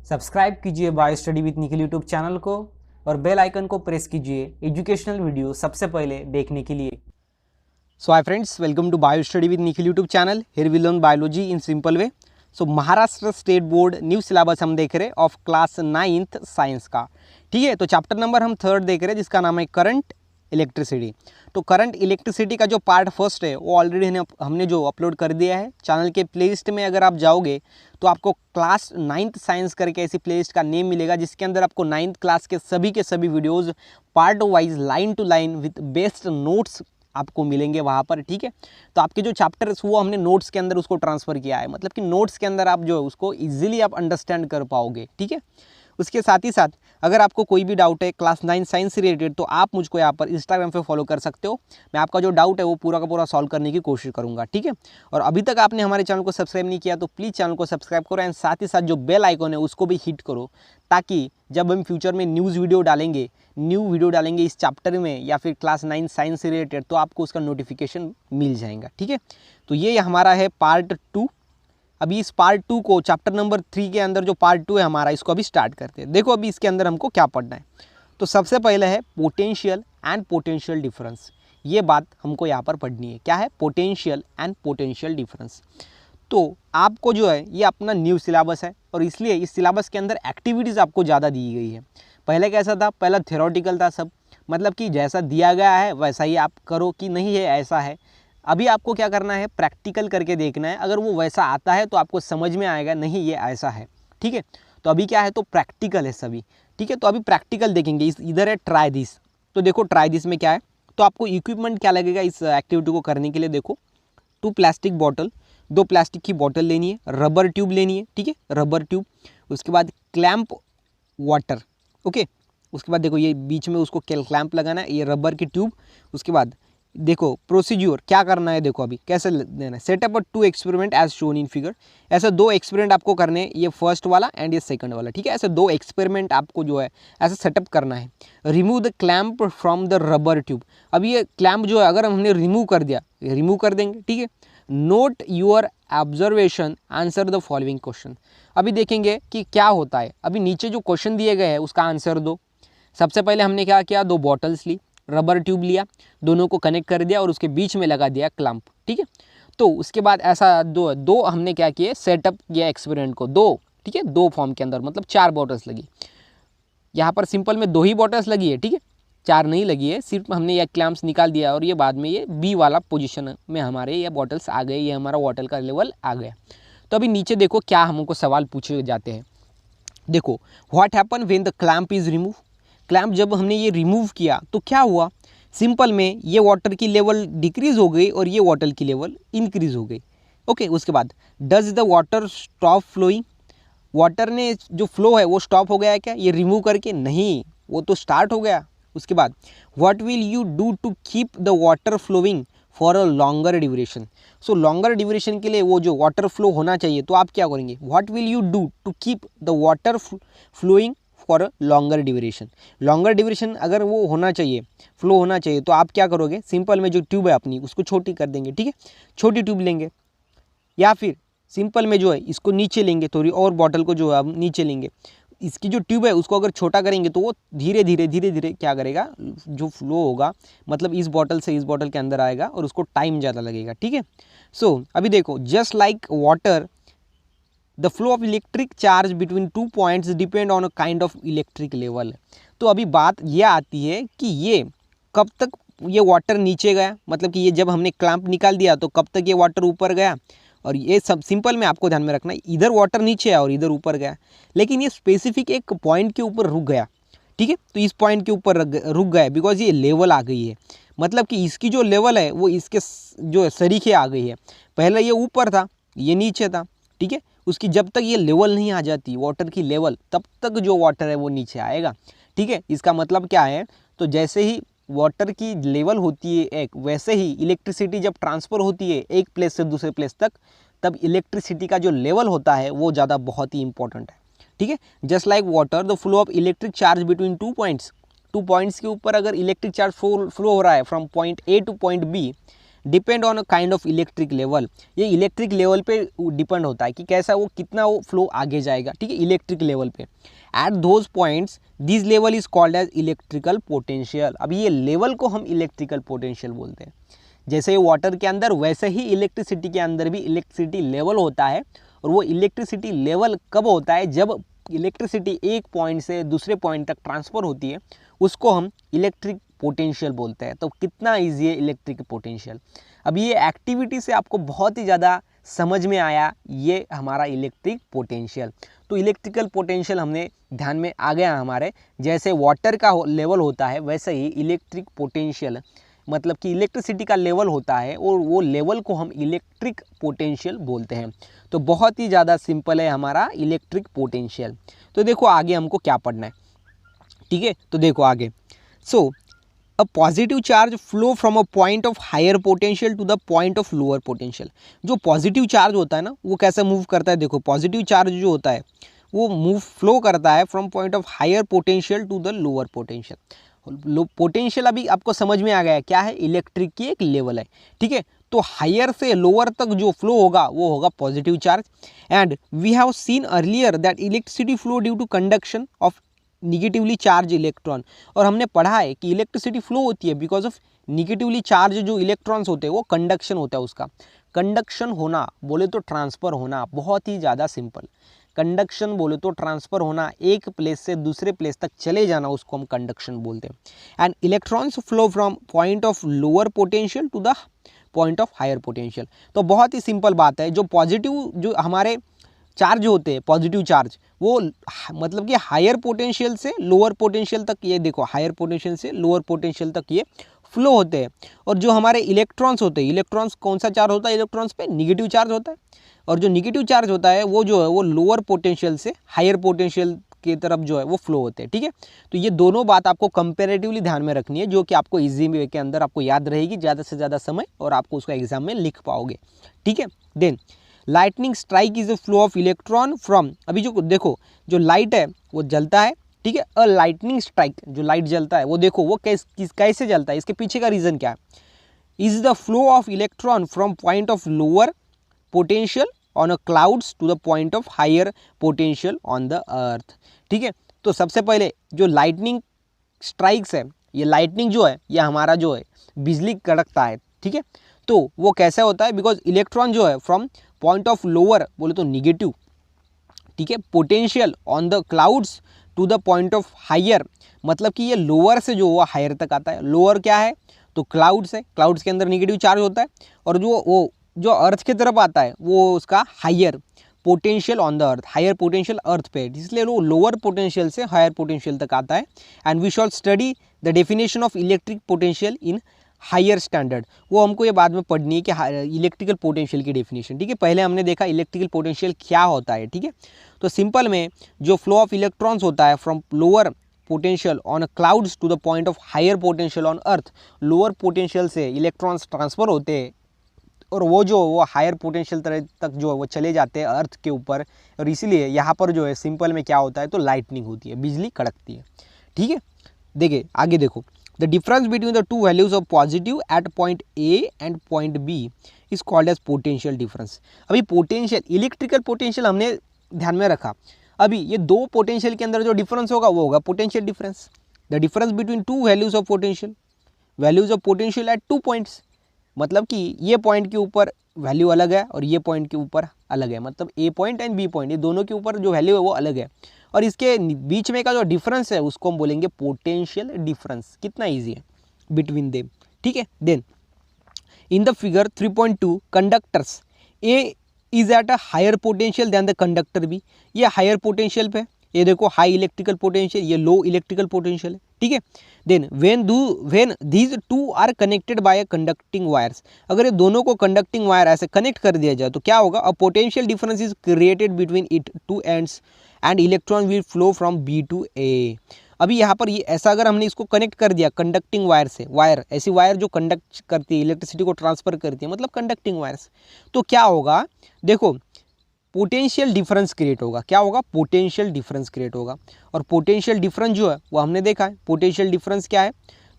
Subscribe कीजिए bio study with Nikhil YouTube channel को और बेल आइकन को प्रेस कीजिए एजुकेशनल वीडियो सबसे पहले देखने के लिए। So hi friends, welcome to Bio Study with Nikhil YouTube channel. Here we learn biology in simple way. So Maharashtra state board new syllabus हम देख रहे हैं ऑफ क्लास 9th साइंस का। ठीक है, तो चैप्टर नंबर हम 3rd देख रहे हैं जिसका नाम है करंट इलेक्ट्रिसिटी। तो करंट इलेक्ट्रिसिटी का जो पार्ट फर्स्ट है वो ऑलरेडी हमने जो अपलोड कर दिया है चैनल के प्लेलिस्ट में। अगर आप जाओगे तो आपको क्लास 9th साइंस करके ऐसी प्लेलिस्ट का नेम मिलेगा जिसके अंदर आपको 9th क्लास के सभी videos part wise line to line with best notes आपको मिलेंगे वहाँ पर। ठीक है, तो आपके जो चैप्टर्स वो हमने नोट्स के अंदर उसको ट्रांसफ़र किया है, मतलब कि नोट्स के अंदर आप जो है उसको इजीली आप अंडरस्टैंड कर पाओगे। ठीक है, उसके साथ ही साथ अगर आपको कोई भी डाउट है क्लास 9 साइंस से रिलेटेड तो आप मुझको यहाँ पर इंस्टाग्राम पे फॉलो कर सकते हो। मैं आपका जो डाउट है वो पूरा का पूरा सॉल्व करने की कोशिश करूँगा। ठीक है, और अभी तक आपने हमारे चैनल को सब्सक्राइब नहीं किया तो प्लीज़ चैनल को सब्सक्राइब करो एंड साथ ही साथ जो बेल आइकन है उसको भी हिट करो, ताकि जब हम फ्यूचर में न्यू वीडियो डालेंगे इस चैप्टर में या फिर क्लास 9 साइंस से रिलेटेड तो आपको उसका नोटिफिकेशन मिल जाएगा। ठीक है, तो ये हमारा है पार्ट 2। अभी इस पार्ट 2 को चैप्टर नंबर 3 के अंदर जो पार्ट 2 है हमारा, इसको अभी स्टार्ट करते हैं। देखो अभी इसके अंदर हमको क्या पढ़ना है। तो सबसे पहले है पोटेंशियल एंड पोटेंशियल डिफरेंस। ये बात हमको यहाँ पर पढ़नी है। क्या है? Potential and potential difference. तो आपको जो है ये अपना न्यू सिलेबस है और इसलिए इस सिलेबस के अंदर एक्टिविटीज़ आपको ज़्यादा दी गई है। पहले कैसा था? पहला थ्योरेटिकल था सब, मतलब कि जैसा दिया गया है वैसा ही आप करो कि नहीं है ऐसा है। अभी आपको क्या करना है? प्रैक्टिकल करके देखना है। अगर वो वैसा आता है तो आपको समझ में आएगा नहीं ये ऐसा है। ठीक है, तो अभी क्या है? तो प्रैक्टिकल है सभी। ठीक है, तो अभी प्रैक्टिकल देखेंगे। इधर है ट्राई दिस। तो देखो ट्राई दिस में क्या है, तो आपको इक्विपमेंट क्या लगेगा इस एक्टिविटी को करने के लिए। देखो 2 प्लास्टिक बॉटल, 2 प्लास्टिक की बॉटल लेनी है, रबर ट्यूब लेनी है। ठीक है, रबर ट्यूब, उसके बाद क्लैंप वाटर। ओके, उसके बाद देखो ये बीच में उसको क्लैंप लगाना है, ये रबर की ट्यूब। उसके बाद देखो प्रोसीड्यूर क्या करना है, देखो अभी कैसे देना है। Setup 2 experiment as shown in figure. ऐसे 2 एक्सपेरिमेंट आपको करने हैं, ये फर्स्ट वाला एंड ये सेकंड वाला। ठीक है, ऐसे 2 एक्सपेरिमेंट आपको जो है ऐसे सेटअप करना है। Remove the clamp from the rubber tube. अब ये क्लैंप जो है अगर हमने रिमूव कर दिया, रिमूव कर देंगे। ठीक है, not your observation, answer the following question. अभी देखेंगे कि क्या होता है। अभी नीचे जो क्वेश्चन दिए गए हैं उसका आंसर दो। सबसे पहले हमने क्या किया? 2 बॉटल्स ली, रबर ट्यूब लिया, दोनों को कनेक्ट कर दिया और उसके बीच में लगा दिया क्लम्प। ठीक है, तो उसके बाद ऐसा दो हमने क्या किए? सेटअप किया एक्सपेरिमेंट को 2। ठीक है, 2 फॉर्म के अंदर, मतलब 4 बॉटल्स लगी। यहाँ पर सिंपल में 2 ही बॉटल्स लगी है। ठीक है, 4 नहीं लगी है, सिर्फ हमने ये क्लैम्प्स निकाल दिया और ये बाद में ये बी वाला पोजीशन में हमारे ये बॉटल्स आ गए, ये हमारा वाटर का लेवल आ गया। तो अभी नीचे देखो क्या हमको सवाल पूछे जाते हैं। देखो what happen when the clamp is remove. Clamp जब हमने ये रिमूव किया तो क्या हुआ? सिंपल में ये वाटर की लेवल डिक्रीज हो गई और ये वाटर की लेवल इंक्रीज हो गई। ओके, उसके बाद does the water stop flowing. Water ने जो फ्लो है वो स्टॉप हो गया है क्या ये रिमूव करके? नहीं, वो तो स्टार्ट हो गया। उसके बाद what will you do to keep the water flowing for a longer duration. So longer duration के लिए वो जो वाटर फ्लो होना चाहिए तो आप क्या करेंगे? What will you do to keep the water flowing for a longer duration. Longer duration अगर वो होना चाहिए, फ्लो होना चाहिए, तो आप क्या करोगे? सिंपल में जो ट्यूब है अपनी उसको छोटी कर देंगे। ठीक है, छोटी ट्यूब लेंगे, या फिर सिंपल में जो है इसको नीचे लेंगे, थोड़ी और बॉटल को जो है हम नीचे लेंगे। इसकी जो ट्यूब है उसको अगर छोटा करेंगे तो वो धीरे धीरे क्या करेगा? जो फ्लो होगा मतलब इस बॉटल से इस बॉटल के अंदर आएगा और उसको टाइम ज़्यादा लगेगा। ठीक है, सो अभी देखो just like water the flow of electric charge between 2 points depend on a kind of electric level. तो अभी बात यह आती है कि ये कब तक ये वाटर नीचे गया, मतलब कि ये जब हमने क्लैंप निकाल दिया तो कब तक ये वाटर ऊपर गया। और ये सब सिंपल में आपको ध्यान में रखना है, इधर वाटर नीचे है और इधर ऊपर गया, लेकिन ये स्पेसिफिक एक पॉइंट के ऊपर रुक गया। ठीक है, तो इस पॉइंट के ऊपर रुक गया बिकॉज ये लेवल आ गई है, मतलब कि इसकी जो लेवल है वो इसके जो सरीखे आ गई है। पहले ये ऊपर था, ये नीचे था। ठीक है, उसकी जब तक ये लेवल नहीं आ जाती वाटर की लेवल, तब तक जो वाटर है वो नीचे आएगा। ठीक है, इसका मतलब क्या है? तो जैसे ही वाटर की लेवल होती है एक, वैसे ही इलेक्ट्रिसिटी जब ट्रांसफ़र होती है एक प्लेस से दूसरे प्लेस तक, तब इलेक्ट्रिसिटी का जो लेवल होता है वो ज़्यादा बहुत ही इंपॉर्टेंट है। ठीक है, just like water the flow of electric charge between 2 points. 2 points के ऊपर अगर इलेक्ट्रिक चार्ज फ्लो हो रहा है from point A to point B, depend on a kind of electric level. ये इलेक्ट्रिक लेवल पे डिपेंड होता है कि कैसा वो कितना वो फ्लो आगे जाएगा, ठीक है, इलेक्ट्रिक लेवल पे। At those points this level is called as electrical potential. अब ये लेवल को हम इलेक्ट्रिकल पोटेंशियल बोलते हैं। जैसे वाटर के अंदर वैसे ही इलेक्ट्रिसिटी के अंदर भी इलेक्ट्रिसिटी लेवल होता है, और वो इलेक्ट्रिसिटी लेवल कब होता है, जब इलेक्ट्रिसिटी एक पॉइंट से दूसरे पॉइंट तक ट्रांसफ़र होती है, उसको हम इलेक्ट्रिक पोटेंशियल बोलते हैं। तो कितना ईजी है इलेक्ट्रिक पोटेंशियल। अब ये एक्टिविटी से आपको बहुत ही ज़्यादा समझ में आया ये हमारा इलेक्ट्रिक पोटेंशियल। तो इलेक्ट्रिकल पोटेंशियल हमने ध्यान में आ गया हमारे, जैसे वाटर का लेवल होता है वैसे ही इलेक्ट्रिक पोटेंशियल मतलब कि इलेक्ट्रिसिटी का लेवल होता है, और वो लेवल को हम इलेक्ट्रिक पोटेंशियल बोलते हैं। तो बहुत ही ज़्यादा सिंपल है हमारा इलेक्ट्रिक पोटेंशियल। तो देखो आगे हमको क्या पढ़ना है, ठीक है। तो देखो आगे, so a positive charge flow from a point of higher potential to the point of lower potential. जो पॉजिटिव चार्ज होता है ना, वो कैसे मूव करता है, देखो पॉजिटिव चार्ज जो होता है वो फ्लो करता है from point of higher potential to the lower potential. Potential अभी आपको समझ में आ गया है क्या है, इलेक्ट्रिक की एक लेवल है, ठीक है। तो हायर से लोअर तक जो फ्लो होगा वो होगा positive charge. And we have seen earlier that electricity flow due to conduction of negatively charge electron. और हमने पढ़ा है कि इलेक्ट्रिसिटी फ्लो होती है बिकॉज ऑफ निगेटिवली चार्ज जो इलेक्ट्रॉन्स होते हैं, वो कंडक्शन होता है उसका। कंडक्शन होना बोले तो ट्रांसफ़र होना, बहुत ही ज़्यादा सिंपल। कंडक्शन बोले तो ट्रांसफ़र होना, एक प्लेस से दूसरे प्लेस तक चले जाना, उसको हम कंडक्शन बोलते हैं। And electrons flow from point of lower potential to the point of higher potential. तो बहुत ही सिंपल बात है, जो पॉजिटिव जो हमारे चार्ज होते हैं, पॉजिटिव चार्ज, वो मतलब कि हायर पोटेंशियल से लोअर पोटेंशियल तक, ये देखो हायर पोटेंशियल से लोअर पोटेंशियल तक ये फ्लो होते हैं। और जो हमारे इलेक्ट्रॉन्स होते हैं, इलेक्ट्रॉन्स कौन सा चार्ज होता है, इलेक्ट्रॉन्स पे निगेटिव चार्ज होता है। और जो निगेटिव चार्ज होता है वो जो है वो लोअर पोटेंशियल से हायर पोटेंशियल की तरफ जो है वो फ्लो होते हैं, ठीक है। तो ये दोनों बात आपको कंपैरेटिवली ध्यान में रखनी है, जो कि आपको इजी वे के अंदर आपको याद रहेगी ज़्यादा से ज़्यादा समय, और आपको उसको एग्जाम में लिख पाओगे, ठीक है। Then lightning strike is a flow of electron from, अभी जो देखो जो लाइट है वो जलता है, ठीक है। अ लाइटनिंग स्ट्राइक, जो लाइट जलता है वो देखो वो कैसे जलता है, इसके पीछे का रीज़न क्या है, is the flow of electron from point of lower potential on a clouds to the point of higher potential on the earth, ठीक है। तो सबसे पहले जो लाइटनिंग स्ट्राइक्स है, ये लाइटनिंग जो है ये हमारा जो है बिजली कड़कता है, ठीक है। तो वो कैसे होता है, बिकॉज इलेक्ट्रॉन जो है फ्रॉम पॉइंट ऑफ लोअर बोले तो निगेटिव, ठीक है, potential on the clouds to the point of higher, मतलब कि ये लोअर से जो वो हायर तक आता है। लोअर क्या है, तो क्लाउड्स है, क्लाउड्स के अंदर निगेटिव चार्ज होता है, और जो अर्थ की तरफ आता है वो उसका higher potential on the earth, higher potential earth पे, इसलिए वो लोअर पोटेंशियल से हायर पोटेंशियल तक आता है। And we shall study the definition of electric potential in higher standard, वो हमको ये बाद में पढ़नी है कि इलेक्ट्रिकल पोटेंशियल की डेफिनेशन, ठीक है। पहले हमने देखा इलेक्ट्रिकल पोटेंशियल क्या होता है, ठीक है। तो सिंपल में जो फ्लो ऑफ इलेक्ट्रॉन्स होता है from lower potential on clouds to the point of higher potential on earth, lower potential से इलेक्ट्रॉन्स ट्रांसफर होते हैं, और वो हायर पोटेंशियल तक जो है वो चले जाते हैं अर्थ के ऊपर, और इसीलिए यहाँ पर जो है सिंपल में क्या होता है, तो लाइटनिंग होती है, बिजली कड़कती है, ठीक है। देखिए आगे देखो, the difference between the two values of positive at point A and point B is called as potential difference. अभी पोटेंशियल, इलेक्ट्रिकल पोटेंशियल हमने ध्यान में रखा, अभी ये दो पोटेंशियल के अंदर जो डिफरेंस होगा वो होगा potential difference. The difference between two values of potential, values of potential at 2 points, मतलब कि ये पॉइंट के ऊपर वैल्यू अलग है और ये पॉइंट के ऊपर अलग है, मतलब ए पॉइंट एंड बी पॉइंट, ये दोनों के ऊपर जो वैल्यू है वो अलग है, और इसके बीच में का जो डिफरेंस है उसको हम बोलेंगे पोटेंशियल डिफरेंस। कितना ईजी है बिटवीन देम, ठीक है। Then in the figure 3.2 conductors A is at a higher potential than the conductor B, ये हायर पोटेंशियल पे, ये देखो हाई इलेक्ट्रिकल पोटेंशियल, ये लो इलेक्ट्रिकल पोटेंशियल है, ठीक है। Then when these two are connected by conducting wires, अगर ये दोनों को कंडक्टिंग वायर ऐसे कनेक्ट कर दिया जाए तो क्या होगा, a potential difference is created between it two ends and electron will flow from B to A. अभी यहाँ पर ये ऐसा अगर हमने इसको कनेक्ट कर दिया कंडक्टिंग वायर से, वायर ऐसी वायर जो कंडक्ट करती है, इलेक्ट्रिसिटी को ट्रांसफर करती है, मतलब कंडक्टिंग वायर्स, तो क्या होगा, देखो पोटेंशियल डिफरेंस क्रिएट होगा। क्या होगा, पोटेंशियल डिफरेंस क्रिएट होगा। और पोटेंशियल डिफरेंस जो है वो हमने देखा है, पोटेंशियल डिफरेंस क्या है,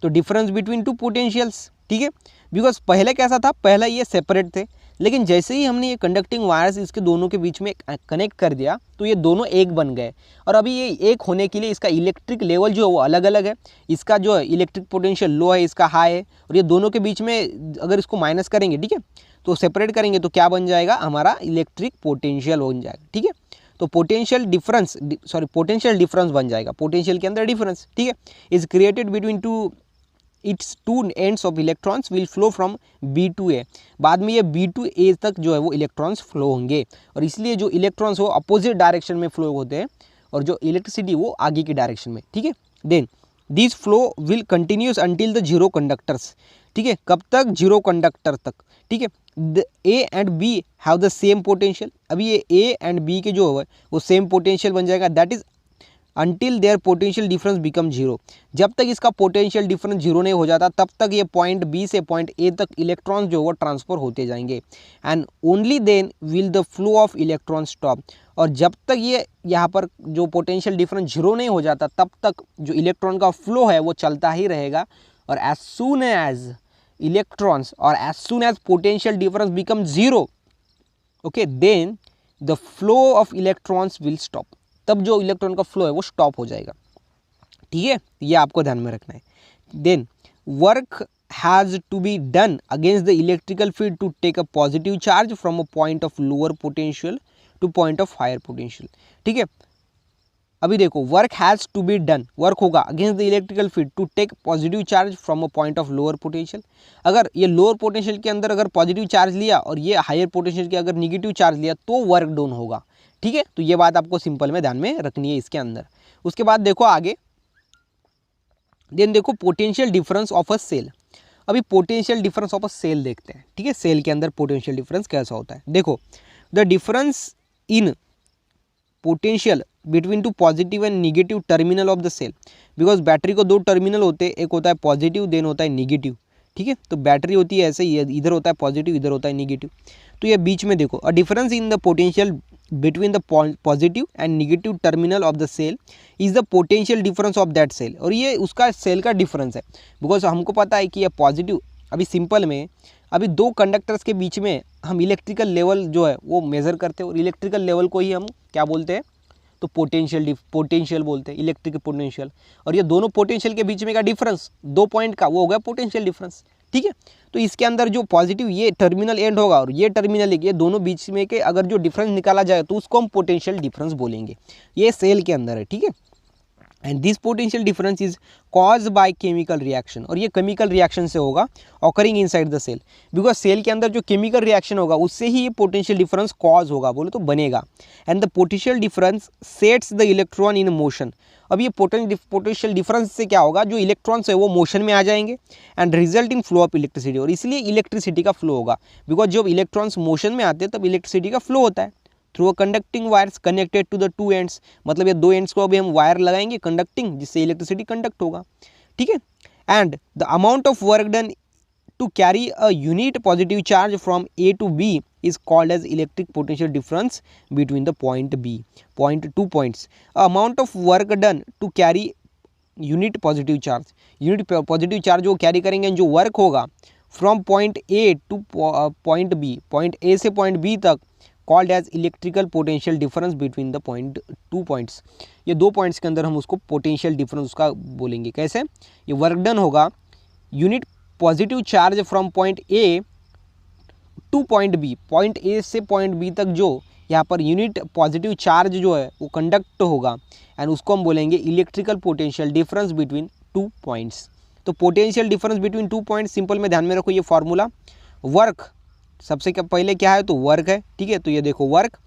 तो डिफरेंस बिटवीन टू पोटेंशियल्स, ठीक है, बिकॉज पहले कैसा था, पहले ये सेपरेट थे, लेकिन जैसे ही हमने ये कंडक्टिंग वायर्स इसके दोनों के बीच में कनेक्ट कर दिया तो ये दोनों एक बन गए। और अभी ये एक होने के लिए इसका इलेक्ट्रिक लेवल जो है वो अलग अलग है, इसका जो है इलेक्ट्रिक पोटेंशियल लो है, इसका हाई है, और ये दोनों के बीच में अगर इसको माइनस करेंगे, ठीक है, तो सेपरेट करेंगे तो क्या बन जाएगा, हमारा इलेक्ट्रिक पोटेंशियल बन जाएगा। ठीक है, तो पोटेंशियल डिफरेंस बन जाएगा, पोटेंशियल के अंदर डिफरेंस, ठीक है, is created between its two ends of electrons will flow from B to A. बाद में ये बी टू ए तक जो है वो इलेक्ट्रॉन्स फ्लो होंगे, और इसलिए जो इलेक्ट्रॉन्स वो अपोजिट डायरेक्शन में फ्लो होते हैं और जो इलेक्ट्रिसिटी वो आगे की डायरेक्शन में। ठीक है, then this flow will continues until the zero conductors. ठीक है, कब तक, जीरो कंडक्टर तक। ठीक है, the A and B have the same potential. अभी ये ए एंड बी के जो है वो सेम पोटेंशियल बन जाएगा, that is until their potential difference become zero. जब तक इसका पोटेंशियल डिफरेंस जीरो नहीं हो जाता तब तक ये पॉइंट बी से पॉइंट ए तक इलेक्ट्रॉन्स जो है वो ट्रांसफर होते जाएंगे, and only then will the flow of electron stop. और जब तक ये यहाँ पर जो पोटेंशियल डिफरेंस जीरो नहीं हो जाता तब तक जो इलेक्ट्रॉन का फ्लो है वो चलता ही रहेगा, और एज सून एज इलेक्ट्रॉन्स और as soon as potential difference become zero, okay, then the flow of electrons will stop. तब जो इलेक्ट्रॉन का फ्लो है वो स्टॉप हो जाएगा। ठीक है, ये आपको ध्यान में रखना है। Then work has to be done against the electrical field to take a positive charge from a point of lower potential to point of higher potential. ठीक है, अभी देखो, work has to be done, work होगा against the electrical field to take positive charge from a point of lower potential. अगर ये lower potential के अंदर अगर पॉजिटिव चार्ज लिया और ये हायर पोटेंशियल के अगर निगेटिव चार्ज लिया तो वर्क डाउन होगा। ठीक है, तो ये बात आपको सिंपल में ध्यान में रखनी है इसके अंदर। उसके बाद देखो आगे, देन देखो potential difference of a cell. अभी potential difference of a cell देखते हैं। ठीक है, सेल के अंदर पोटेंशियल डिफरेंस कैसा होता है, देखो, the difference in potential between two positive and negative terminal of the cell, because battery को दो टर्मिनल होते हैं, एक होता है पॉजिटिव, देन होता है निगेटिव। ठीक है, तो बैटरी होती है ऐसे ही, इधर होता है पॉजिटिव, इधर होता है निगेटिव। तो ये बीच में देखो, a difference in the potential between the positive and negative terminal of the cell is the potential difference of that cell। और ये उसका सेल का डिफरेंस है, बिकॉज हमको पता है कि ये पॉजिटिव, अभी सिंपल में अभी दो कंडक्टर्स के बीच में हम इलेक्ट्रिकल लेवल जो है वो मेज़र करते हैं, और इलेक्ट्रिकल लेवल को ही हम क्या बोलते हैं, तो पोटेंशियल बोलते हैं, इलेक्ट्रिक पोटेंशियल। और ये दोनों पोटेंशियल के बीच में का डिफरेंस दो पॉइंट का वो हो गया पोटेंशियल डिफरेंस। ठीक है, तो इसके अंदर जो पॉजिटिव ये टर्मिनल एंड होगा और ये टर्मिनल ये दोनों बीच में के अगर जो डिफरेंस निकाला जाए तो उसको हम पोटेंशियल डिफरेंस बोलेंगे। ये सेल के अंदर है। ठीक है, and this potential difference is cause by chemical reaction, और ये केमिकल रिएक्शन से होगा occurring inside the cell, because cell के अंदर जो केमिकल रिएक्शन होगा उससे ही ये पोटेंशियल डिफरेंस कॉज होगा, बोले तो बनेगा। And the potential difference sets the electron in motion. अब ये पोटेंशियल डिफरेंस से क्या होगा, जो इलेक्ट्रॉन्स है वो मोशन में आ जाएंगे and result in flow of electricity, और इसलिए इलेक्ट्रिसिटी का फ्लो होगा, बिकॉज जब इलेक्ट्रॉन्स मोशन में आते हैं तब इलेक्ट्रिसिटी का फ्लो होता है through a conducting wires connected to the two ends. मतलब ये दो एंड्स को अभी हम वायर लगाएंगे कंडक्टिंग, जिससे इलेक्ट्रिसिटी कंडक्ट होगा। ठीक है, and the amount of work done to carry a unit positive charge from A to B is called as electric potential difference between the point B, point 2 points. Amount of work done to carry unit positive charge, unit positive charge जो carry करेंगे, जो work होगा from point A to point B, point A से point B तक, called as electrical potential difference between the point 2 points. ये दो points के अंदर हम उसको पोटेंशियल डिफरेंस उसका बोलेंगे। कैसे, ये वर्क डन होगा unit positive charge from point A to point B, point A से पॉइंट बी तक जो यहाँ पर यूनिट पॉजिटिव चार्ज जो है वो कंडक्ट होगा, एंड उसको हम बोलेंगे electrical potential difference between 2 points. तो potential difference between 2 points simple में ध्यान में रखो, ये फॉर्मूला वर्क सबसे पहले क्या है, तो वर्क है। ठीक है, तो ये देखो work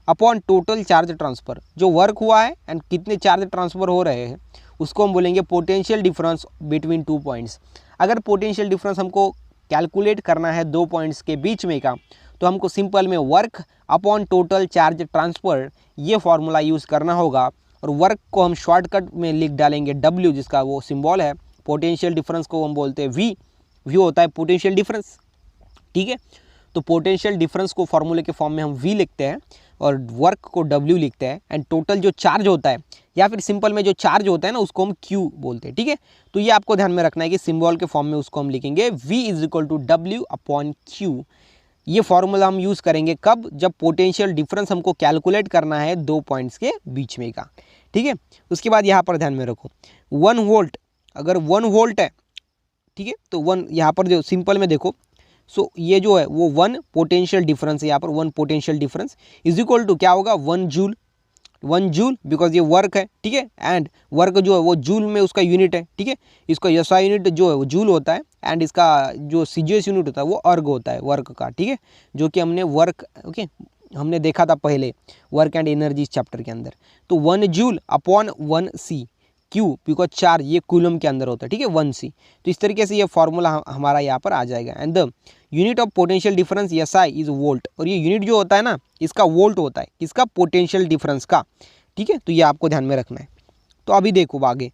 upon total charge transfer, जो वर्क हुआ है एंड कितने चार्ज ट्रांसफ़र हो रहे हैं उसको हम बोलेंगे पोटेंशियल डिफरेंस बिटवीन 2 पॉइंट्स। अगर पोटेंशियल डिफरेंस हमको कैलकुलेट करना है दो पॉइंट्स के बीच में का, तो हमको सिंपल में work upon total charge transfer ये फॉर्मूला यूज़ करना होगा, और वर्क को हम शॉर्टकट में लिख डालेंगे W, जिसका वो सिंबल है। पोटेंशियल डिफरेंस को हम बोलते हैं V होता है पोटेंशियल डिफरेंस। ठीक है, तो पोटेंशियल डिफरेंस को फॉर्मूले के फॉर्म में हम V लिखते हैं, और वर्क को W लिखते हैं, एंड टोटल जो चार्ज होता है या फिर सिंपल में जो चार्ज होता है ना उसको हम Q बोलते हैं, ठीक है। तो ये आपको ध्यान में रखना है कि सिंबल के फॉर्म में उसको हम लिखेंगे V is equal to W/Q। ये फॉर्मूला हम यूज़ करेंगे कब, जब पोटेंशियल डिफरेंस हमको कैलकुलेट करना है दो पॉइंट्स के बीच में का, ठीक है। उसके बाद यहाँ पर ध्यान में रखो 1 वोल्ट, अगर 1 वोल्ट है, ठीक है, तो 1 यहाँ पर जो सिंपल में देखो, सो ये जो है वो 1 पोटेंशियल डिफरेंस है, यहाँ पर 1 potential difference is equal to क्या होगा 1 जूल, 1 जूल बिकॉज ये वर्क है, ठीक है, एंड वर्क जो है वो जूल में उसका यूनिट है, ठीक है। इसका SI यूनिट जो है वो जूल होता है, एंड इसका जो CGS यूनिट होता है वो अर्ग होता है वर्क का, ठीक है, जो कि हमने वर्क हमने देखा था पहले वर्क एंड एनर्जी चैप्टर के अंदर। तो 1 joule upon 1 C Q because charge ये कूलम के अंदर होता है, ठीक है, 1 C। तो इस तरीके से ये फॉर्मूला हमारा यहाँ पर आ जाएगा। And the unit of potential difference SI is volt, और ये यूनिट जो होता है ना इसका वोल्ट होता है, इसका पोटेंशियल डिफरेंस का, ठीक है। तो ये आपको ध्यान में रखना है। तो अभी देखो आगे,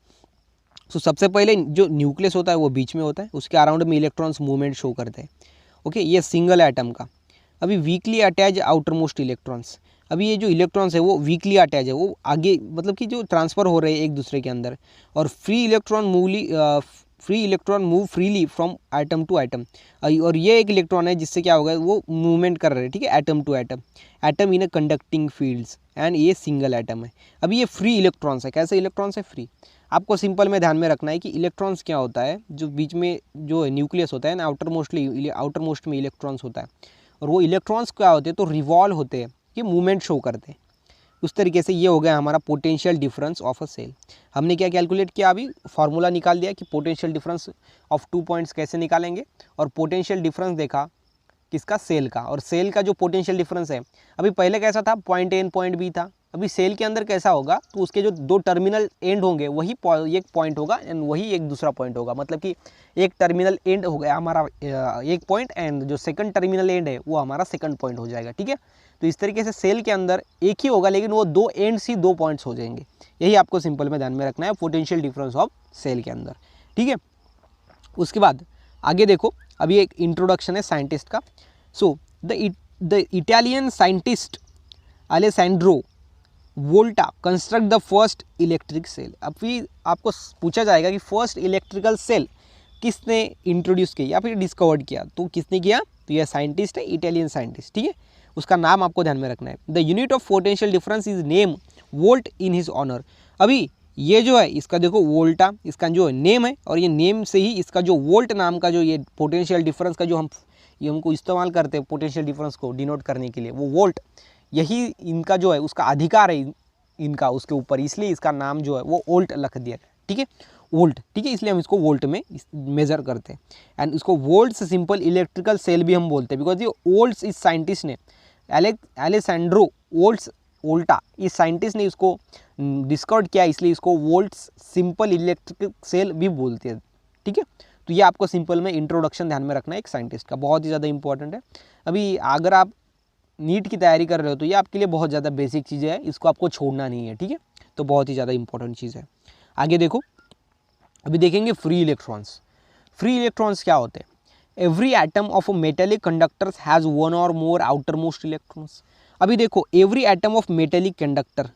तो सबसे पहले जो न्यूक्लियस होता है वो बीच में होता है, उसके अराउंड में इलेक्ट्रॉन्स मूवमेंट शो करते हैं, ओके। ये सिंगल एटम का। अभी weekly attach outer most electrons, अभी ये जो इलेक्ट्रॉन्स है वो वीकली अटैच है, वो आगे मतलब कि जो ट्रांसफ़र हो रहे हैं एक दूसरे के अंदर, और free electron move freely from atom to atom, और ये एक इलेक्ट्रॉन है जिससे क्या होगा वो मूवमेंट कर रहे हैं, ठीक है, atom to atom in a conducting fields, and ये सिंगल एटम है। अभी ये फ्री इलेक्ट्रॉन्स है, कैसे इलेक्ट्रॉन्स है फ्री। आपको सिंपल में ध्यान में रखना है कि इलेक्ट्रॉन्स क्या होता है, जो बीच में जो न्यूक्लियस होता है ना आउटर मोस्ट में इलेक्ट्रॉन्स होता है, और वो इलेक्ट्रॉन्स क्या होते हैं तो रिवॉल्व होते हैं, ये मूवमेंट शो करते हैं। उस तरीके से ये हो गया हमारा potential difference of a cell. हमने क्या कैलकुलेट किया, अभी फार्मूला निकाल दिया कि पोटेंशियल डिफरेंस ऑफ 2 पॉइंट्स कैसे निकालेंगे, और पोटेंशियल डिफरेंस देखा किसका, सेल का। और सेल का जो पोटेंशियल डिफरेंस है अभी पहले कैसा था, पॉइंट A पॉइंट B था, अभी सेल के अंदर कैसा होगा, तो उसके जो 2 टर्मिनल एंड होंगे वही एक पॉइंट होगा एंड वही एक दूसरा पॉइंट होगा, मतलब कि एक टर्मिनल एंड हो गया हमारा एक पॉइंट, एंड जो सेकंड टर्मिनल एंड है वो हमारा सेकंड पॉइंट हो जाएगा, ठीक है। तो इस तरीके से सेल के अंदर एक ही होगा लेकिन वो 2 एंड्स ही 2 पॉइंट्स हो जाएंगे। यही आपको सिंपल में ध्यान में रखना है पोटेंशियल डिफरेंस ऑफ सेल के अंदर, ठीक है। उसके बाद आगे देखो, अभी एक इंट्रोडक्शन है साइंटिस्ट का। So the Italian scientist Alessandro Volta construct the first electric cell. अभी आपको पूछा जाएगा कि फर्स्ट इलेक्ट्रिकल सेल किसने इंट्रोड्यूस किया या फिर डिस्कवर्ड किया, तो किसने किया, तो यह साइंटिस्ट है, इटालियन साइंटिस्ट, ठीक है। उसका नाम आपको ध्यान में रखना है। The unit of potential difference is name volt in his honour. अभी ये जो है इसका देखो वोल्टा, इसका जो नेम है, और ये नेम से ही इसका जो वोल्ट नाम का जो ये पोटेंशियल डिफरेंस का जो हमको इस्तेमाल करते हैं पोटेंशियल डिफरेंस को डिनोट करने के लिए, वो वोल्ट, यही इनका जो है उसका अधिकार है इनका उसके ऊपर, इसलिए इसका नाम जो है वो वोल्ट रख दिया, ठीक है, वोल्ट, ठीक है, इसलिए हम इसको वोल्ट में मेजर करते हैं। एंड इसको वोल्ट से सिंपल इलेक्ट्रिकल सेल भी हम बोलते हैं, बिकॉज ये वोल्ट इस साइंटिस्ट ने अलेसैंड्रो वोल्टा इस साइंटिस्ट ने इसको डिस्कवर किया, इसलिए इसको वोल्ट सिंपल इलेक्ट्रिक सेल भी बोलते हैं, ठीक है। तो ये आपको सिंपल में इंट्रोडक्शन ध्यान में रखना है एक साइंटिस्ट का, बहुत ही ज़्यादा इंपॉर्टेंट है। अभी अगर आप नीट की तैयारी कर रहे हो तो ये आपके लिए बहुत ज़्यादा बेसिक चीज़ें हैं, इसको आपको छोड़ना नहीं है, ठीक है। तो बहुत ही ज़्यादा इंपॉर्टेंट चीज़ है। आगे देखो, अभी देखेंगे फ्री इलेक्ट्रॉन्स। फ्री इलेक्ट्रॉन्स क्या होते हैं, every atom of a metallic conductors has 1 और मोर आउटर मोस्ट इलेक्ट्रॉन्स। अभी देखो every atom of metallic conductors,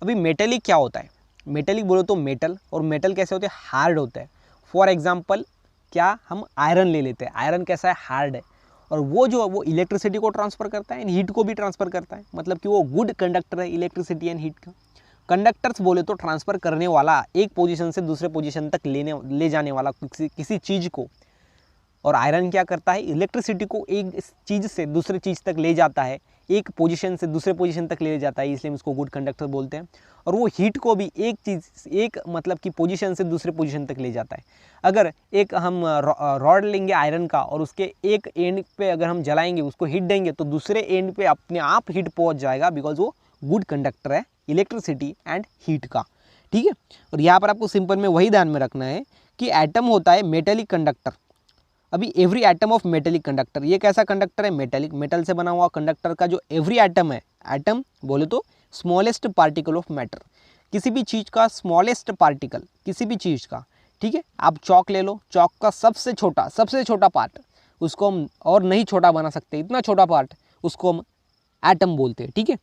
अभी मेटेलिक क्या होता है, मेटेलिक बोलो तो मेटल, और मेटल कैसे होते हैं, हार्ड होता है। फॉर एग्जाम्पल क्या, हम आयरन ले लेते हैं, आयरन कैसा है, हार्ड है, और वो जो वो इलेक्ट्रिसिटी को ट्रांसफ़र करता है एंड हीट को भी ट्रांसफ़र करता है, मतलब कि वो गुड कंडक्टर है इलेक्ट्रिसिटी एंड हीट का। कंडक्टर्स बोले तो ट्रांसफ़र करने वाला, एक पोजीशन से दूसरे पोजीशन तक ले जाने वाला किसी चीज़ को, और आयरन क्या करता है, इलेक्ट्रिसिटी को एक चीज़ से दूसरे चीज़ तक ले जाता है, एक पोजीशन से दूसरे पोजीशन तक ले जाता है, इसलिए हम इसको गुड कंडक्टर बोलते हैं। और वो हीट को भी एक मतलब कि पोजीशन से दूसरे पोजीशन तक ले जाता है। अगर एक हम रॉड लेंगे आयरन का और उसके एक एंड पे अगर हम जलाएंगे, उसको हीट देंगे, तो दूसरे एंड पे अपने आप हीट पहुंच जाएगा, बिकॉज वो गुड कंडक्टर है इलेक्ट्रिसिटी एंड हीट का, ठीक है। और यहाँ पर आपको सिंपल में वही ध्यान में रखना है कि एटम होता है मेटेलिक कंडक्टर। अभी every atom of metallic conductor, ये कैसा कंडक्टर है, मेटेलिक, मेटल से बना हुआ कंडक्टर का जो एवरी एटम है, एटम बोले तो स्मॉलेस्ट पार्टिकल ऑफ मैटर, किसी भी चीज़ का स्मॉलेस्ट पार्टिकल, किसी भी चीज़ का, ठीक है। आप चौक ले लो, चौक का सबसे छोटा पार्ट, उसको हम और नहीं छोटा बना सकते, इतना छोटा पार्ट उसको हम एटम बोलते हैं, ठीक है।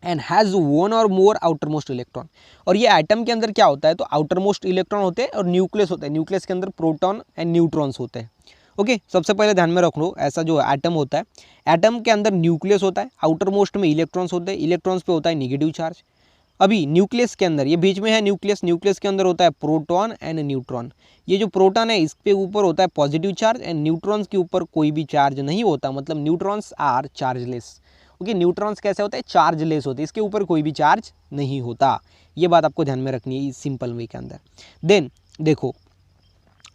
एंड हैज़ वन और मोर आउटर मोस्ट इलेक्ट्रॉन। और ये एटम के अंदर क्या होता है, तो आउटर मोस्ट इलेक्ट्रॉन होते हैं और न्यूक्लियस होता है, न्यूक्लियस के अंदर प्रोटॉन एंड न्यूट्रॉन्स होते हैं। ओके, सबसे पहले ध्यान में रख लो, ऐसा जो एटम होता है, एटम के अंदर न्यूक्लियस होता है, आउटर मोस्ट में इलेक्ट्रॉन्स होते हैं, इलेक्ट्रॉन्स पे होता है नेगेटिव चार्ज। अभी न्यूक्लियस के अंदर, ये बीच में है न्यूक्लियस, न्यूक्लियस के अंदर होता है प्रोटॉन एंड न्यूट्रॉन। ये जो प्रोटॉन है इस पे ऊपर होता है पॉजिटिव चार्ज एंड न्यूट्रॉन्स के ऊपर कोई भी चार्ज नहीं होता, मतलब neutrons are chargeless. Okay, neutrons कैसे होते हैं, चार्जलेस होते हैं, इसके ऊपर कोई भी चार्ज नहीं होता। ये बात आपको ध्यान में रखनी है इस सिंपल वे के अंदर। देन देखो,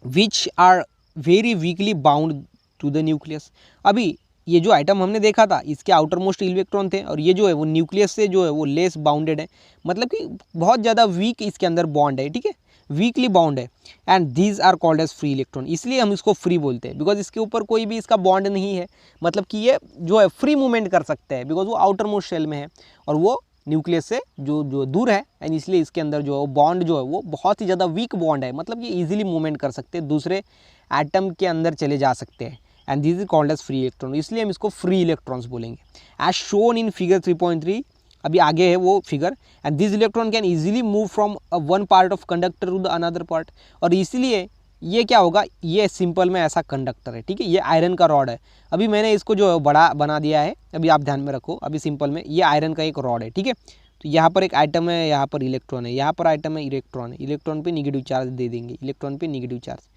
which are very weakly bound to the nucleus. अभी ये जो आइटम हमने देखा था इसके आउटर मोस्ट इलेक्ट्रॉन थे और ये जो है वो न्यूक्लियस से जो है वो लेस बाउंडेड है, मतलब कि बहुत ज़्यादा वीक इसके अंदर बॉन्ड है, ठीक है, वीकली बाउंड है। And these are called as free electron, इसलिए हम इसको फ्री बोलते हैं, बिकॉज इसके ऊपर कोई भी इसका बॉन्ड नहीं है, मतलब कि ये जो है फ्री मूवमेंट कर सकते हैं, बिकॉज वो आउटर मोस्ट शेल में है और वो न्यूक्लियस से जो दूर है, एंड इसलिए इसके अंदर जो बॉन्ड जो है वो बहुत ही ज़्यादा वीक बॉन्ड है, मतलब ये इजीली मूवमेंट कर सकते हैं, दूसरे एटम के अंदर चले जा सकते हैं। And this is called as free electron, इसलिए हम इसको फ्री इलेक्ट्रॉन्स बोलेंगे। एज शोन इन फिगर 3.3, अभी आगे है वो फिगर। And this electron can easily move from one part of conductor to the another part, और इसलिए ये क्या होगा, ये सिंपल में ऐसा कंडक्टर है, ठीक है, ये आयरन का रॉड है। अभी मैंने इसको जो है बड़ा बना दिया है, अभी आप ध्यान में रखो, अभी सिंपल में ये आयरन का एक रॉड है, ठीक है। तो यहाँ पर एक आइटम है, यहाँ पर इलेक्ट्रॉन है, यहाँ पर आइटम है इलेक्ट्रॉन है, इलेक्ट्रॉन पे नेगेटिव चार्ज दे देंगे, इलेक्ट्रॉन पे नेगेटिव चार्ज।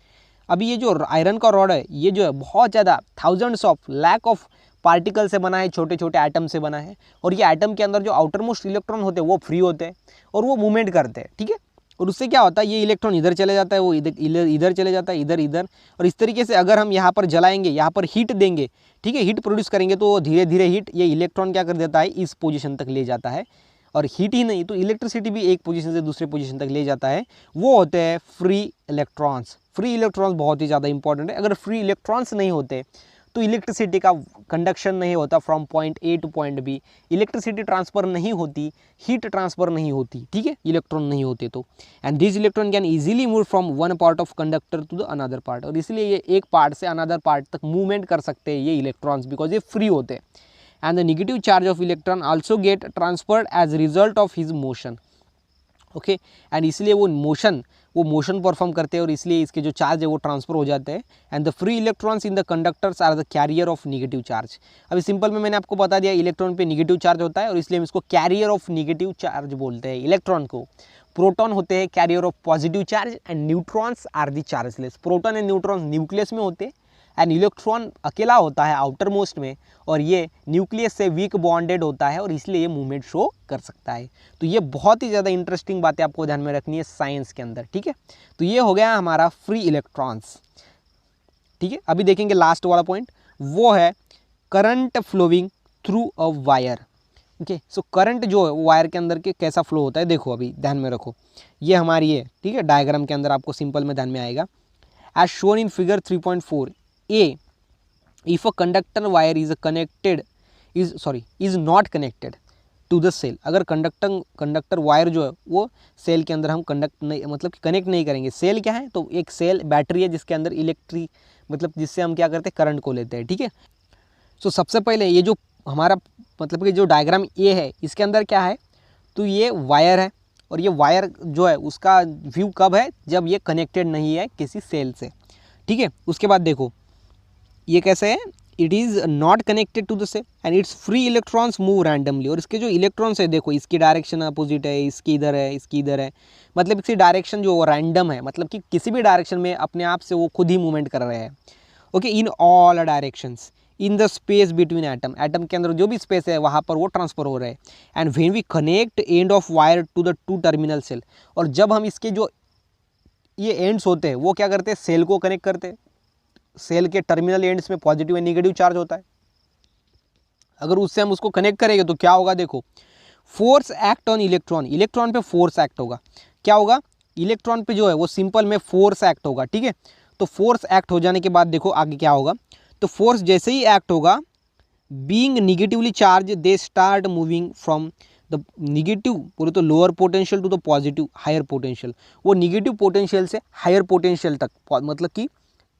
अभी ये जो आयरन का रॉड है ये जो है बहुत ज़्यादा thousands of lakh of particle से बना है, छोटे छोटे एटम से बना है, और ये एटम के अंदर जो आउटर मोस्ट इलेक्ट्रॉन होते हैं वो फ्री होते हैं और वो मूवमेंट करते हैं, ठीक है। और उससे क्या होता है, ये इलेक्ट्रॉन इधर चले जाता है, वो इधर चले जाता है, इधर इधर, और इस तरीके से अगर हम यहाँ पर जलाएंगे, यहाँ पर हीट देंगे, ठीक है, हीट प्रोड्यूस करेंगे, तो धीरे धीरे हीट ये इलेक्ट्रॉन क्या कर देता है, इस पोजीशन तक ले जाता है। और हीट ही नहीं तो इलेक्ट्रिसिटी भी एक पोजीशन से दूसरे पोजीशन तक ले जाता है, वो होते हैं फ्री इलेक्ट्रॉन्स। फ्री इलेक्ट्रॉन्स बहुत ही ज़्यादा इंपॉर्टेंट है, अगर फ्री इलेक्ट्रॉन्स नहीं होते तो इलेक्ट्रिसिटी का कंडक्शन नहीं होता from point A to point B, electricity transfer नहीं होती, हीट ट्रांसफ़र नहीं होती, ठीक है, इलेक्ट्रॉन नहीं होते तो। And this electron can easily move from one part of conductor to the another part, और इसलिए ये एक पार्ट से अनदर पार्ट तक मूवमेंट कर सकते हैं ये इलेक्ट्रॉन्स, बिकॉज ये फ्री होते हैं। And the negative charge of electron also get transferred as result of his motion. Okay, and इसलिए वो मोशन परफॉर्म करते हैं और इसलिए इसके जो चार्ज है वो ट्रांसफर हो जाते हैं। And the free electrons in the conductors are the carrier of negative charge. अभी सिंपल में मैंने आपको बता दिया इलेक्ट्रॉन पे नेगेटिव चार्ज होता है और इसलिए हम इसको कैरियर ऑफ नेगेटिव चार्ज बोलते हैं इलेक्ट्रॉन को। प्रोटॉन होते हैं carrier of positive charge and neutrons are the chargeless. Proton and neutron nucleus में होते हैं एंड इलेक्ट्रॉन अकेला होता है आउटर मोस्ट में, और ये न्यूक्लियस से वीक बॉन्डेड होता है और इसलिए ये मूवमेंट शो कर सकता है। तो ये बहुत ही ज़्यादा इंटरेस्टिंग बातें आपको ध्यान में रखनी है साइंस के अंदर, ठीक है। तो ये हो गया हमारा फ्री इलेक्ट्रॉन्स, ठीक है। अभी देखेंगे लास्ट वाला पॉइंट, वो है current flowing through a wire. Okay, so current जो है वो वायर के अंदर के कैसा फ्लो होता है, देखो अभी ध्यान में रखो, ये हमारी है, ठीक है, डायग्राम के अंदर आपको सिंपल में ध्यान में आएगा। As shown in figure 3.4 A, if a conductor wire is not connected to the cell, अगर कंडक्टर वायर जो है वो सेल के अंदर हम कंडक्ट नहीं, मतलब कनेक्ट नहीं करेंगे। सेल क्या है, तो एक सेल बैटरी है जिसके अंदर मतलब जिससे हम क्या करते हैं, करंट को लेते हैं, ठीक है। सो सबसे पहले ये जो हमारा मतलब कि जो डायग्राम ए है इसके अंदर क्या है, तो ये वायर है, और ये वायर जो है उसका व्यू कब है, जब ये कनेक्टेड नहीं है किसी सेल से, ठीक है। उसके बाद देखो ये कैसे है, it is not connected to the cell and its free electrons move randomly, और इसके जो इलेक्ट्रॉन्स है देखो इसकी डायरेक्शन अपोजिट है, इसकी इधर है, इसकी इधर है, मतलब इसकी डायरेक्शन जो रैंडम है, मतलब कि किसी भी डायरेक्शन में अपने आप से वो खुद ही मूवमेंट कर रहे हैं। Okay, in all directions in the space between atom, atom के अंदर जो भी स्पेस है वहाँ पर वो ट्रांसफर हो रहे हैं। And when we connect end of wire to the two terminal cell, और जब हम इसके जो ये एंड्स होते हैं वो क्या करते हैं, सेल को कनेक्ट करते हैं। सेल के टर्मिनल एंड्स में पॉजिटिव एंड नेगेटिव चार्ज होता है, अगर उससे हम उसको कनेक्ट करेंगे तो क्या होगा, देखो force act on electron, electron पे फोर्स एक्ट होगा, क्या होगा, इलेक्ट्रॉन पे जो है वो सिंपल में फोर्स एक्ट होगा, ठीक है। तो फोर्स एक्ट हो जाने के बाद देखो आगे क्या होगा, तो फोर्स जैसे ही एक्ट होगा, being negatively charge they start moving from the negative बोले तो lower potential to the positive higher potential, वो निगेटिव पोटेंशियल से हायर पोटेंशियल तक, मतलब कि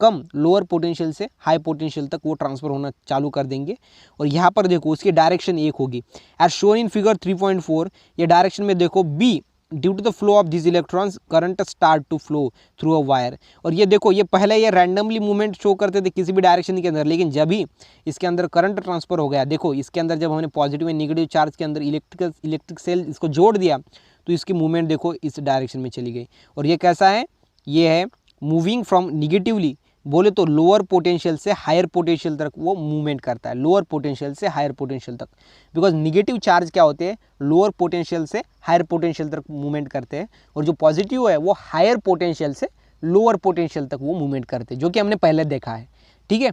कम लोअर पोटेंशियल से हाई पोटेंशियल तक वो ट्रांसफ़र होना चालू कर देंगे। और यहाँ पर देखो उसकी डायरेक्शन एक होगी, एज शोन इन फिगर 3.4। ये डायरेक्शन में देखो B, due to the flow of this electrons current start to flow through a wire. और ये देखो ये पहले ये रैंडमली मूवमेंट शो करते थे किसी भी डायरेक्शन के अंदर, लेकिन जब भी इसके अंदर करंट ट्रांसफर हो गया, देखो इसके अंदर जब हमने पॉजिटिव एंड नेगेटिव चार्ज के अंदर इलेक्ट्रिक सेल इसको जोड़ दिया तो इसकी मूवमेंट देखो इस डायरेक्शन में चली गई। और ये कैसा है, ये है मूविंग फ्रॉम निगेटिवली बोले तो लोअर पोटेंशियल से हायर पोटेंशियल तक वो मूवमेंट करता है, लोअर पोटेंशियल से हायर पोटेंशियल तक। बिकॉज निगेटिव चार्ज क्या होते हैं, लोअर पोटेंशियल से हायर पोटेंशियल तक मूवमेंट करते हैं, और जो पॉजिटिव है वो हायर पोटेंशियल से लोअर पोटेंशियल तक वो मूवमेंट करते हैं, जो कि हमने पहले देखा है। ठीक है,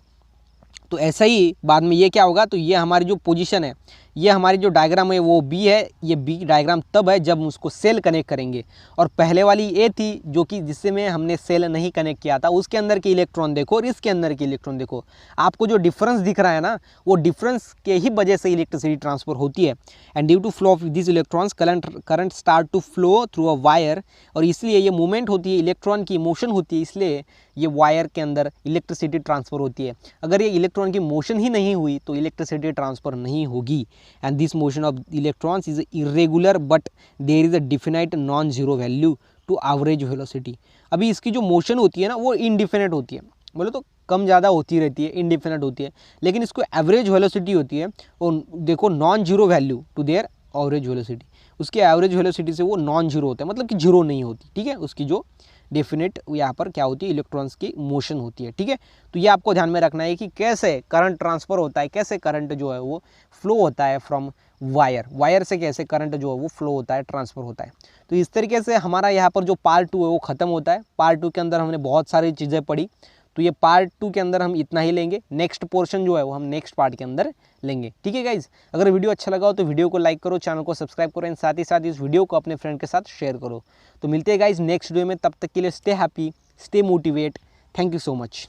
तो ऐसा ही बाद में ये क्या होगा, तो ये हमारी जो पोजीशन है, ये हमारी जो डायग्राम है वो बी है। ये बी डायग्राम तब है जब उसको सेल कनेक्ट करेंगे, और पहले वाली ए थी जो कि जिससे में हमने सेल नहीं कनेक्ट किया था, उसके अंदर के इलेक्ट्रॉन देखो और इसके अंदर के इलेक्ट्रॉन देखो। आपको जो डिफरेंस दिख रहा है ना, वो डिफरेंस के ही वजह से इलेक्ट्रिसिटी ट्रांसफर होती है। And due to flow of this electrons current start to flow through a wire. और इसलिए ये मूवमेंट होती है, इलेक्ट्रॉन की मोशन होती है, इसलिए ये वायर के अंदर इलेक्ट्रिसिटी ट्रांसफर होती है। अगर ये इलेक्ट्रॉन की मोशन ही नहीं हुई तो इलेक्ट्रिसिटी ट्रांसफर नहीं होगी। And this motion of electrons is irregular but there is a definite non zero value to average velocity. अभी इसकी जो मोशन होती है ना वो इनडिफिनिट होती है, बोले तो कम ज़्यादा होती रहती है, इनडिफिनिट होती है, लेकिन इसको एवरेज वेलोसिटी होती है और देखो non zero value to their average velocity. उसके एवरेज वेलोसिटी से वो नॉन जीरो होता है, मतलब कि जीरो नहीं होती। ठीक है, उसकी जो डेफिनेट यहाँ पर क्या होती है, इलेक्ट्रॉन्स की मोशन होती है। ठीक है, तो ये आपको ध्यान में रखना है कि कैसे करंट ट्रांसफर होता है, कैसे करंट जो है वो फ्लो होता है फ्रॉम वायर से कैसे करंट जो है वो फ्लो होता है, ट्रांसफर होता है। तो इस तरीके से हमारा यहाँ पर जो पार्ट 2 है वो ख़त्म होता है। पार्ट 2 के अंदर हमने बहुत सारी चीज़ें पढ़ी, तो ये पार्ट 2 के अंदर हम इतना ही लेंगे। नेक्स्ट पोर्शन जो है वो हम नेक्स्ट पार्ट के अंदर लेंगे। ठीक है गाइज, अगर वीडियो अच्छा लगा हो तो वीडियो को लाइक करो, चैनल को सब्सक्राइब करो, एंड साथ ही साथ इस वीडियो को अपने फ्रेंड के साथ शेयर करो। तो मिलते हैं गाइज नेक्स्ट वीडियो में, तब तक के लिए stay happy, stay motivate. Thank you so much.